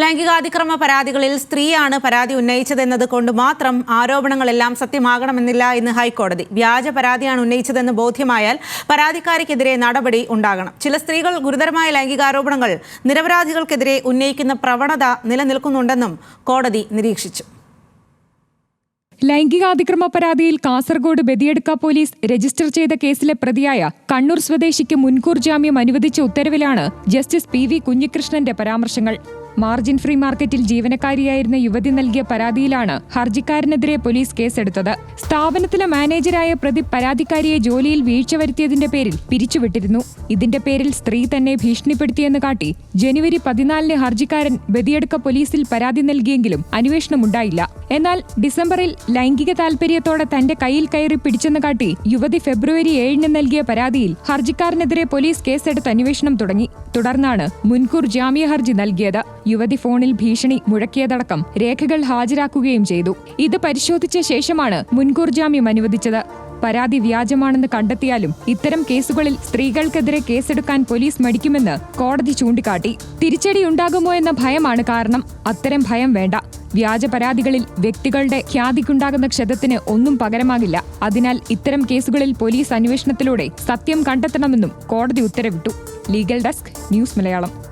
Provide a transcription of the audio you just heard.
ലൈംഗികാതിക്രമ പരാതികളിൽ സ്ത്രീയാണ് പരാതി ഉന്നയിച്ചതെന്നത് കൊണ്ട് മാത്രം ആരോപണങ്ങളെല്ലാം സത്യമാകണമെന്നില്ല എന്ന് ഹൈക്കോടതി. വ്യാജ പരാതിയാണ് ഉന്നയിച്ചതെന്ന് ബോധ്യമായാൽ പരാതിക്കാരിക്കെതിരെ നടപടി ഉണ്ടാകണം. ചില സ്ത്രീകൾ ഗുരുതരമായ ലൈംഗികാരോപണങ്ങൾ നിരപരാധികൾക്കെതിരെ ഉന്നയിക്കുന്ന പ്രവണത നിലനിൽക്കുന്നുണ്ടെന്നും കോടതി നിരീക്ഷിച്ചു. ലൈംഗികാതിക്രമ പരാതിയിൽ കാസർഗോഡ് ബദിയടുക്ക പോലീസ് രജിസ്റ്റർ ചെയ്ത കേസിലെ പ്രതിയായ കണ്ണൂർ സ്വദേശിക്ക് മുൻകൂർ ജാമ്യം അനുവദിച്ച ഉത്തരവിലാണ് ജസ്റ്റിസ് പി വി കുഞ്ഞികൃഷ്ണന്റെ പരാമർശങ്ങൾ. മാർജിൻ ഫ്രീ മാർക്കറ്റിൽ ജീവനക്കാരിയായിരുന്ന യുവതി നൽകിയ പരാതിയിലാണ് ഹർജിക്കാരനെതിരെ പോലീസ് കേസെടുത്തത്. സ്ഥാപനത്തിലെ മാനേജരായ പ്രതി പരാതിക്കാരിയെ ജോലിയിൽ വീഴ്ച വരുത്തിയതിന്റെ പേരിൽ പിരിച്ചുവിട്ടിരുന്നു. ഇതിന്റെ പേരിൽ സ്ത്രീ തന്നെ ഭീഷണിപ്പെടുത്തിയെന്ന് കാട്ടി ജനുവരി 14 ഹർജിക്കാരൻ ബദിയടുക്ക പോലീസിൽ പരാതി നൽകിയെങ്കിലും അന്വേഷണമുണ്ടായില്ല. എന്നാൽ ഡിസംബറിൽ ലൈംഗിക താൽപര്യത്തോടെ തന്റെ കയ്യിൽ കയറി പിടിച്ചെന്ന് കാട്ടി യുവതി ഫെബ്രുവരി 7 നൽകിയ പരാതിയിൽ ഹർജിക്കാരനെതിരെ പോലീസ് കേസെടുത്ത് അന്വേഷണം തുടങ്ങി. തുടർന്നാണ് മുൻകൂർ ജാമ്യ ഹർജി നൽകിയത്. യുവതി ഫോണിൽ ഭീഷണി മുഴക്കിയതടക്കം രേഖകൾ ഹാജരാക്കുകയും ചെയ്തു. ഇത് പരിശോധിച്ച ശേഷമാണ് മുൻകൂർ ജാമ്യം അനുവദിച്ചത്. പരാതി വ്യാജമാണെന്ന് കണ്ടെത്തിയാലും ഇത്തരം കേസുകളിൽ സ്ത്രീകൾക്കെതിരെ കേസെടുക്കാൻ പോലീസ് മടിക്കുമെന്ന് കോടതി ചൂണ്ടിക്കാട്ടി. തിരിച്ചടിയുണ്ടാകുമോ എന്ന ഭയമാണ് കാരണം. അത്തരം ഭയം വേണ്ട. വ്യാജ പരാതികളിൽ വ്യക്തികളുടെ ഖ്യാതിക്കുണ്ടാകുന്ന ക്ഷതത്തിന് ഒന്നും പകരമാകില്ല. അതിനാൽ ഇത്തരം കേസുകളിൽ പോലീസ് അന്വേഷണത്തിലൂടെ സത്യം കണ്ടെത്തണമെന്നും കോടതി ഉത്തരവിട്ടു. Legal desk, news Malayalam.